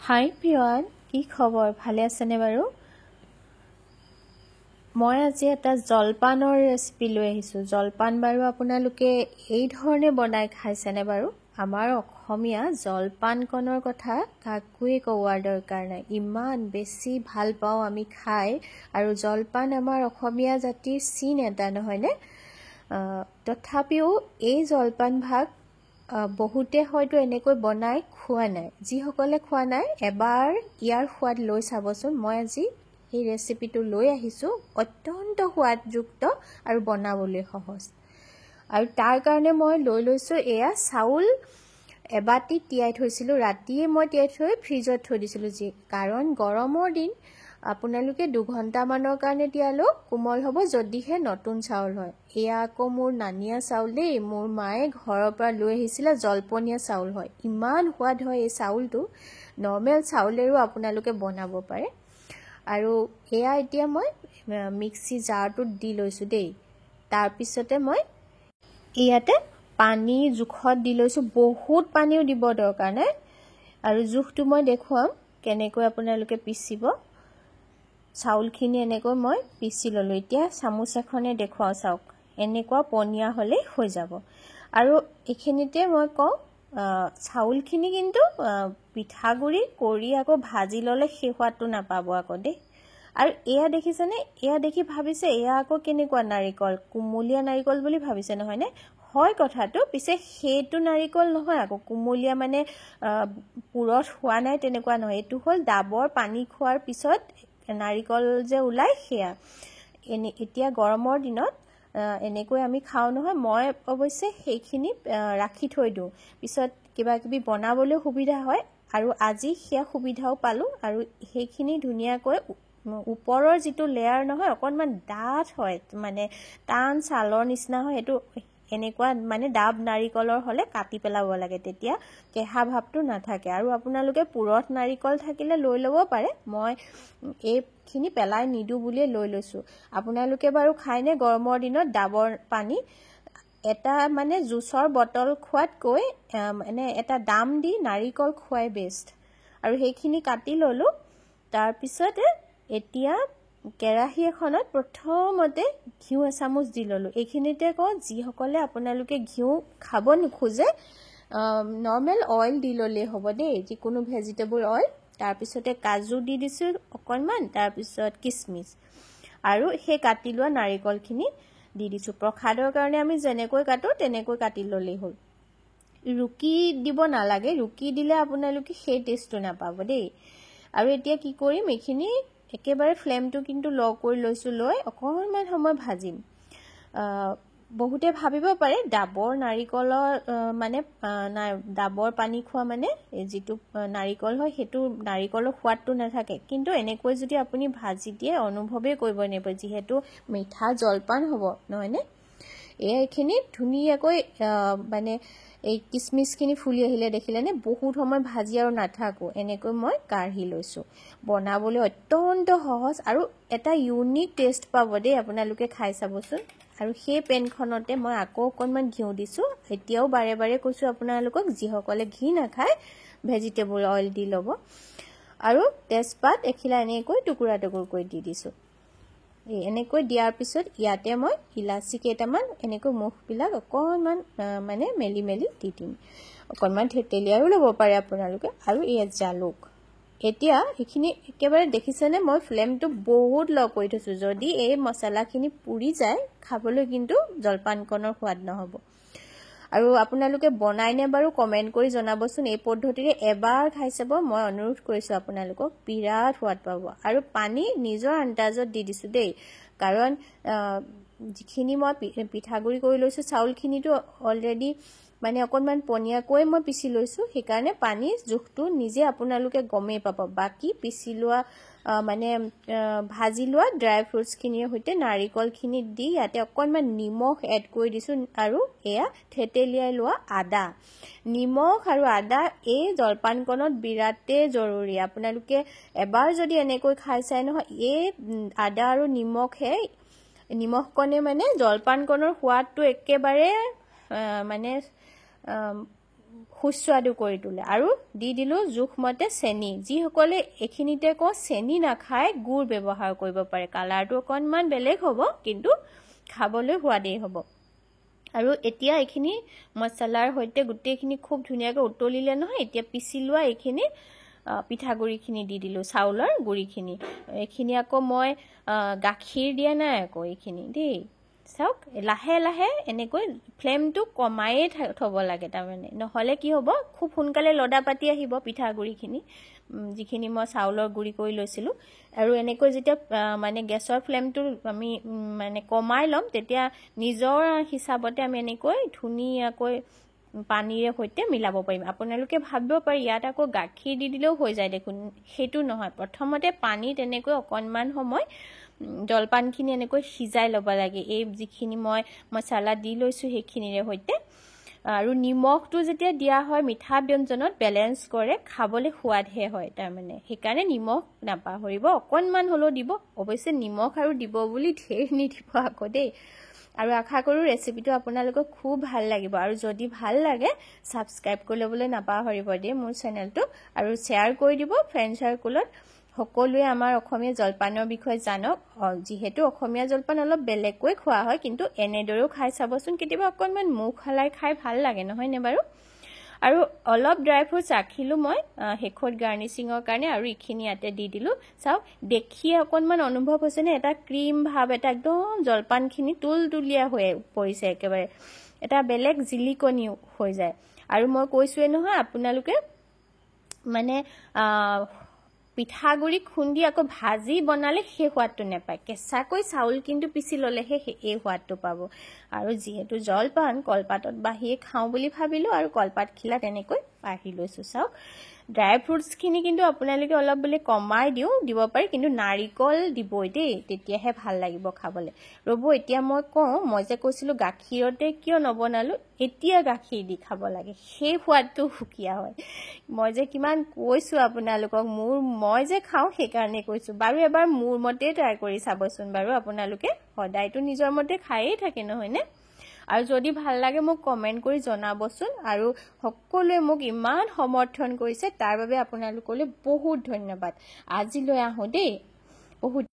হাই peon, কি খবৰ? ভালে আছেনে বাৰু? মই আজি এটা জলপানৰ ৰেচিপি লৈ আহিছোঁ। জলপান বাৰু আপোনালোকে এই ধৰণে বনাই খাইছেনে বাৰু? আমাৰ অসমীয়া জলপানকণৰ কথা কাকোৱে কোৱাৰ দৰকাৰ নাই। ইমান বেছি ভাল পাওঁ আমি খাই, আৰু জলপান আমাৰ অসমীয়া জাতিৰ চিন এটা, নহয়নে? তথাপিও এই জলপান ভাগ বহুতে হয়তো এনেকৈ বনাই খোৱা নাই। যিসকলে খোৱা নাই এবাৰ ইয়াৰ সোৱাদ লৈ চাবচোন। মই আজি এই ৰেচিপিটো লৈ আহিছোঁ, অত্যন্ত সোৱাদযুক্ত আৰু বনাবলৈ সহজ। আৰু তাৰ কাৰণে মই লৈ লৈছোঁ এয়া চাউল এবাটি তিয়াই থৈছিলোঁ। ৰাতিয়ে মই তিয়াই থৈ ফ্ৰিজত থৈ দিছিলোঁ, কাৰণ গৰমৰ দিন আপোনালোকে 2 ঘণ্টামানৰ কাৰণে তিয়ালেও কোমল হ'ব, যদিহে নতুন চাউল হয়। এয়া আকৌ মোৰ নানিয়া চাউল দেই, মোৰ মায়ে ঘৰৰ পৰা লৈ আহিছিলে, জলপনীয়া চাউল হয়। ইমান সোৱাদ হয় এই চাউলটো, নৰ্মেল চাউলেৰো আপোনালোকে বনাব পাৰে। আৰু এয়া এতিয়া মই মিক্সি জাৰটোত দি লৈছোঁ দেই। তাৰপিছতে মই ইয়াতে পানী জোখত দি লৈছোঁ। বহুত পানীও দিব দৰকাৰ নাই, আৰু জোখটো মই দেখুৱাম কেনেকৈ আপোনালোকে পিচিব। চাউলখিনি এনেকৈ মই পিচি ল'লোঁ। এতিয়া চামুচ এখনে দেখুৱাওঁ, চাওক এনেকুৱা পনীয়া হ'লেই হৈ যাব। আৰু এইখিনিতে মই কওঁ, চাউলখিনি কিন্তু পিঠাগুড়ি কৰি আকৌ ভাজি ল'লে সেই সোৱাদটো নাপাব আকৌ দেই। আৰু এয়া দেখিছেনে? এয়া দেখি ভাবিছে এয়া আকৌ কেনেকুৱা নাৰিকল, কুমলীয়া নাৰিকল বুলি ভাবিছে, নহয়নে? হয় কথাটো, পিছে সেইটো নাৰিকল নহয় আকৌ, কুমলীয়া মানে পুৰত হোৱা নাই তেনেকুৱা নহয়। এইটো হ'ল ডাবৰ পানী খোৱাৰ পিছত নাৰিকল যে ওলাই, সেয়া। এতিয়া গৰমৰ দিনত এনেকৈ আমি খাওঁ নহয়। মই অৱশ্যে সেইখিনি ৰাখি থৈ দিওঁ, পিছত কিবা কিবি বনাবলৈ সুবিধা হয়। আৰু আজি সেয়া সুবিধাও পালোঁ। আৰু সেইখিনি ধুনীয়াকৈ ওপৰৰ যিটো লেয়াৰ নহয়, অকণমান ডাঠ হয়, মানে টান ছালৰ নিচিনা হয়। সেইটো এনেকুৱা মানে ডাব নাৰিকলৰ হ'লে কাটি পেলাব লাগে, তেতিয়া কেঁহা ভাৱটো নাথাকে। আৰু আপোনালোকে পুৰঠ নাৰিকল থাকিলে লৈ ল'ব পাৰে। মই এইখিনি পেলাই নিদিওঁ বুলিয়ে লৈ লৈছোঁ। আপোনালোকে বাৰু খায়নে গৰমৰ দিনত ডাবৰ পানী? এটা মানে জুচৰ বটল খোৱাতকৈ মানে এটা দাম দি নাৰিকল খোৱাই বেষ্ট। আৰু সেইখিনি কাটি ল'লোঁ। তাৰপিছতে এতিয়া কেৰাহী এখনত প্ৰথমতে ঘিউ এচামুচ দি ল'লোঁ। এইখিনিতে কওঁ, যিসকলে আপোনালোকে ঘিউ খাব নোখোজে, নৰ্মেল অইল দি ল'লেই হ'ব দেই, যিকোনো ভেজিটেবল অইল। তাৰপিছতে কাজু দি দিছোঁ অকণমান, তাৰপিছত কিচমিচ, আৰু সেই কাটি লোৱা নাৰিকলখিনি দি দিছোঁ। প্ৰসাদৰ কাৰণে আমি যেনেকৈ কাটোঁ তেনেকৈ কাটি ল'লেই হ'ল। ৰুকি দিব নালাগে, ৰুকি দিলে আপোনালোকে সেই টেষ্টটো নাপাব দেই। আৰু এতিয়া কি কৰিম, এইখিনি একেবাৰে ফ্লেমটো কিন্তু ল' কৰি লৈছোঁ। লৈ অকণমান সময় ভাজিম। বহুতে ভাবিব পাৰে ডাবৰ নাৰিকলৰ মানে ডাবৰ পানী খোৱা মানে যিটো নাৰিকল হয়, সেইটো নাৰিকলৰ সোৱাদটো নাথাকে। কিন্তু এনেকৈ যদি আপুনি ভাজি দিয়ে অনুভৱেই কৰিব নোৱাৰিব, যিহেতু মিঠা জলপান হ'ব, নহয়নে? এইখিনি ধুনীয়াকৈ মানে এই কিচমিচখিনি ফুলি আহিলে দেখিলেনে? বহুত সময় ভাজি আৰু নাথাকোঁ, এনেকৈ মই কাঢ়ি লৈছোঁ। বনাবলৈ অত্যন্ত সহজ আৰু এটা ইউনিক টেষ্ট পাব দেই, আপোনালোকে খাই চাবচোন। আৰু সেই পেনখনতে মই আকৌ অকণমান ঘিউ দিছোঁ। এতিয়াও বাৰে বাৰে কৈছোঁ আপোনালোকক, যিসকলে ঘি নাখায় ভেজিটেবল অইল দি ল'ব। আৰু তেজপাত এখিলা এনেকৈ টুকুৰা টুকুৰকৈ দি দিছোঁ। এনেকৈ দিয়াৰ পিছত ইয়াতে মই ইলাচি কেইটামান এনেকৈ মুখবিলাক অকণমান মানে মেলি মেলি দি দিম। অকণমান থেতেলিয়াইও ল'ব পাৰে আপোনালোকে। আৰু এয়া জালুক। এতিয়া এইখিনি একেবাৰে দেখিছেনে? মই ফ্লেমটো বহুত ল' কৰি থৈছোঁ। যদি এই মছলাখিনি পুৰি যায়, খাবলৈ কিন্তু জলপানকণৰ সোৱাদ নহ'ব। আৰু আপোনালোকে বনাইনে বাৰু কমেণ্ট কৰি জনাবচোন। এই পদ্ধতিৰে এবাৰ খাই চাব, মই অনুৰোধ কৰিছোঁ আপোনালোকক, বিৰাট সোৱাদ পাব। আৰু পানী নিজৰ আন্দাজত দি দিছোঁ দেই, কাৰণ যিখিনি মই পিঠাগুড়ি কৰি লৈছোঁ, চাউলখিনিতো অলৰেডি মানে অকণমান পনীয়াকৈ মই পিচি লৈছোঁ, সেইকাৰণে পানীৰ জোখটো নিজে আপোনালোকে গমেই পাব। বাকী পিচি লোৱা মানে ভাজি লোৱা ড্ৰাই ফ্ৰুটছখিনিৰ সৈতে নাৰিকলখিনি দি ইয়াতে অকণমান নিমখ এড কৰি দিছোঁ। আৰু এয়া থেতেলিয়াই লোৱা আদা। নিমখ আৰু আদা এই জলপানকণত বিৰাটেই জৰুৰী। আপোনালোকে এবাৰ যদি এনেকৈ খাই চাই নহয়, এই আদা আৰু নিমখকণে মানে জলপানকণৰ সোৱাদটো একেবাৰে মানে সুস্বাদু কৰি তোলে আৰু দি দিলো জোখমতে চেনি যিসকলে এখিনিতে ক চেনি নাখায় গুড় ব্যৱহাৰ কৰিব পাৰে কালাৰটো অকনমান বেলেগ হ'ব কিন্তু খাবলৈ সোৱাদেই হ'ব আৰু এতিয়া এখিনি মছলাৰ হৈতে গুটেখিনি খুব ধুনিয়াকৈ উতলিলে নহয় এতিয়া পিছি লোৱা এখিনি পিঠাগুড়িখিনি দি দিলো চাউলৰ গুড়িখিনি এখিনি আকৌ মই গাখীৰ দিয়া নাই আকৌ এখিনি দেই চাওক লাহে লাহে এনেকৈ ফ্লেমটো কমায়ে থব লাগে তাৰমানে নহলে কি হ'ব খুব সোনকালে লডা পাতি আহিব পিঠাগুড়িখিনি যিখিনি মই চাউলৰ গুড়ি কৰি লৈছিলো আৰু এনেকৈ যেতিয়া মানে গেছৰ ফ্লেমটো আমি মানে কমাই লম তেতিয়া নিজৰ হিচাপতে আমি এনেকৈ ধুনিয়াকৈ পানীৰে হৈতে মিলাব পাৰিম আপোনালোকে ভাবিব পাৰি ইয়াত আকৌ গাখীৰ দি দিলেও হৈ যায় দেখোন হেতু নহয় প্ৰথমতে পানী তেনেকৈ অকনমান সময় জলপানখিনি এনেকৈ সিজাই লব লাগে এই যিখিনি মই মছলা দি লৈছো হেখিনিৰে হৈতে আৰু নিমখটো যেতিয়া দিয়া হয় মিঠা ব্যঞ্জনত ব্যালেন্স কৰে খাবলৈ সোৱাদহে হয় তাৰ মানে হেকাৰণে নিমখ নাপাহৰিব অকনমান হলো দিব অৱশ্যে নিমখ আৰু দিব বুলি ঢেৰ নিদিব আকৌ দেই আৰু আশা কৰো ৰেচিপিটো আপোনালোকক খুব ভাল লাগিব আৰু যদি ভাল লাগে সাবস্ক্ৰাইব কৰি লবলৈ নাপাহৰিব দেই মোৰ চেনেলটো আৰু শেয়াৰ কৰি দিব ফ্ৰেণ্ড সাৰ্কুলত সকলোৱে আমাৰ অসমীয়া জলপানৰ বিষয়ে জানক যিহেতু অসমীয়া জলপান অলপ বেলেগকৈ খোৱা হয় কিন্তু এনেদৰেও খাই চাবচোন কেতিয়াবা অকনমান মুখ হালাই খাই ভাল লাগে নহয় নে বাৰু আৰু অলপ ড্ৰাই ফ্ৰুটছ ৰাখিলো মই হেখত গাৰ্নিশিংৰ কাৰণে আৰু ইখিনি ইয়াতে দি দিলো চাও দেখিয়ে অকনমান অনুভৱ হৈছে নে এটা ক্ৰীম ভাব এটা একদম জলপানখিনি তুলতুলিয়া হৈ পৰিছে একেবাৰে এটা বেলেগ জিলিকনি হৈ যায় আৰু মই কৈছোৱে নহয় আপোনালোকে মানে পিঠাগুড়ি খুন্দি আকৌ ভাজি বনালে হে সোৱাদটো নেপায় কেঁচাকৈ চাউল কিন্তু পিছি ললেহে এই সোৱাদটো পাব আৰু যেহেতু জলপান কলপাতত বাহিয়ে খাও বুলি ভাবিলো আৰু কলপাত খিলা তেনেকৈ বাহি লৈছো চাও ড্ৰাই ফ্ৰুটছ খিনি কিন্তু আপোনালোকে অলপ বলে কমাই দিব পাৰি কিন্তু নাৰিকল দিবই দেই তেতিয়াহে ভাল লাগিব খাবলৈ ৰব এতিয়া মই মই যে কৈছিলো গাখীৰতে কিয় নবনালো এতিয়া গাখীৰ দি খাব লাগে সেই সোৱাদটো সুকিয়া হয় মই যে কিমান কৈছো আপোনালোকক মই যে খাও সেই কাৰণে কৈছো বাৰু এবাৰ মোৰ মতে ট্ৰাই কৰি চাবচোন বাৰু আপোনালোকে সদায়টো নিজৰ মতে খাইয়ে থাকে নহয় নে আৰু যদি ভাল লাগে মোক কমেন্ট কৰি জনাবচোন আৰু সকলোৱে মোক ইমান সমৰ্থন কৰিছে তাৰ বাবে আপোনালোকলৈ বহুত ধন্যবাদ আজিলৈ আহো দেই বহুত